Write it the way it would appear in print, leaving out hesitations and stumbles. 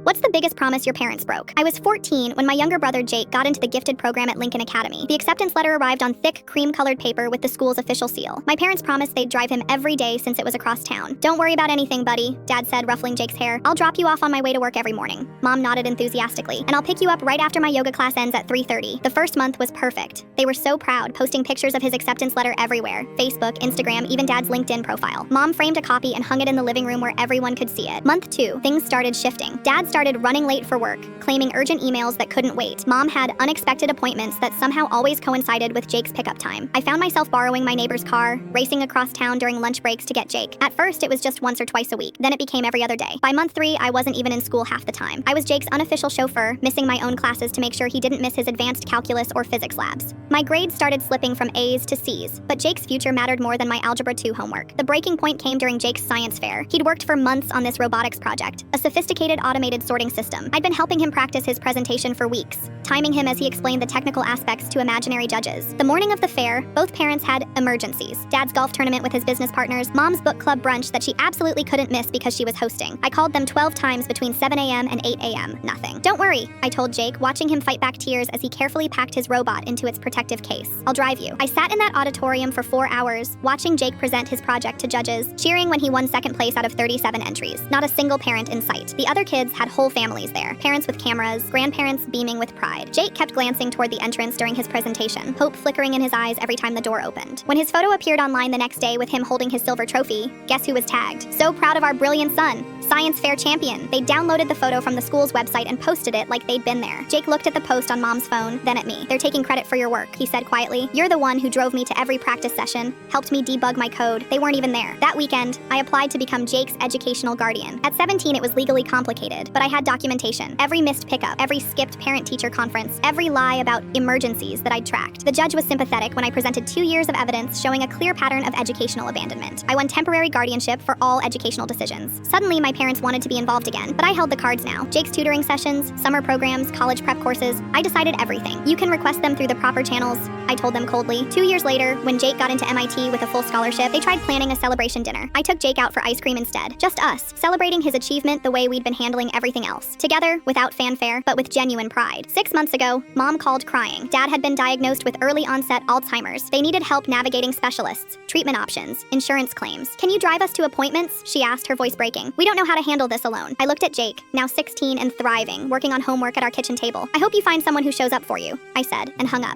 What's the biggest promise your parents broke? I was 14 when my younger brother Jake got into the gifted program at Lincoln Academy. The acceptance letter arrived on thick, cream-colored paper with the school's official seal. My parents promised they'd drive him every day since it was across town. "Don't worry about anything, buddy," Dad said, ruffling Jake's hair. "I'll drop you off on my way to work every morning." Mom nodded enthusiastically. "And I'll pick you up right after my yoga class ends at 3:30. The first month was perfect. They were so proud, posting pictures of his acceptance letter everywhere. Facebook, Instagram, even Dad's LinkedIn profile. Mom framed a copy and hung it in the living room where everyone could see it. Month 2, things started shifting. Dad started running late for work, claiming urgent emails that couldn't wait. Mom had unexpected appointments that somehow always coincided with Jake's pickup time. I found myself borrowing my neighbor's car, racing across town during lunch breaks to get Jake. At first, it was just once or twice a week. Then it became every other day. By month 3, I wasn't even in school half the time. I was Jake's unofficial chauffeur, missing my own classes to make sure he didn't miss his advanced calculus or physics labs. My grades started slipping from A's to C's, but Jake's future mattered more than my Algebra 2 homework. The breaking point came during Jake's science fair. He'd worked for months on this robotics project, a sophisticated automated sorting system. I'd been helping him practice his presentation for weeks, timing him as he explained the technical aspects to imaginary judges. The morning of the fair, both parents had emergencies. Dad's golf tournament with his business partners, Mom's book club brunch that she absolutely couldn't miss because she was hosting. I called them 12 times between 7 a.m. and 8 a.m. Nothing. "Don't worry," I told Jake, watching him fight back tears as he carefully packed his robot into its protective case. "I'll drive you." I sat in that auditorium for 4 hours, watching Jake present his project to judges, cheering when he won second place out of 37 entries. Not a single parent in sight. The other kids had whole families there, parents with cameras, grandparents beaming with pride. Jake kept glancing toward the entrance during his presentation, hope flickering in his eyes every time the door opened. When his photo appeared online the next day with him holding his silver trophy, guess who was tagged? "So proud of our brilliant son, science fair champion." They downloaded the photo from the school's website and posted it like they'd been there. Jake looked at the post on Mom's phone, then at me. "They're taking credit for your work," he said quietly. "You're the one who drove me to every practice session, helped me debug my code. They weren't even there." That weekend, I applied to become Jake's educational guardian. At 17, it was legally complicated, but I had documentation. Every missed pickup, every skipped parent-teacher conference, every lie about emergencies that I'd tracked. The judge was sympathetic when I presented 2 years of evidence showing a clear pattern of educational abandonment. I won temporary guardianship for all educational decisions. Suddenly, my parents wanted to be involved again, but I held the cards now. Jake's tutoring sessions, summer programs, college prep courses, I decided everything. "You can request them through the proper channels," I told them coldly. 2 years later, when Jake got into MIT with a full scholarship, they tried planning a celebration dinner. I took Jake out for ice cream instead. Just us, celebrating his achievement the way we'd been handling everything else. Together, without fanfare, but with genuine pride. 6 months ago, Mom called crying. Dad had been diagnosed with early onset Alzheimer's. They needed help navigating specialists, treatment options, insurance claims. "Can you drive us to appointments?" she asked, her voice breaking. "We don't know how to handle this alone." I looked at Jake, now 16 and thriving, working on homework at our kitchen table. "I hope you find someone who shows up for you," I said, and hung up.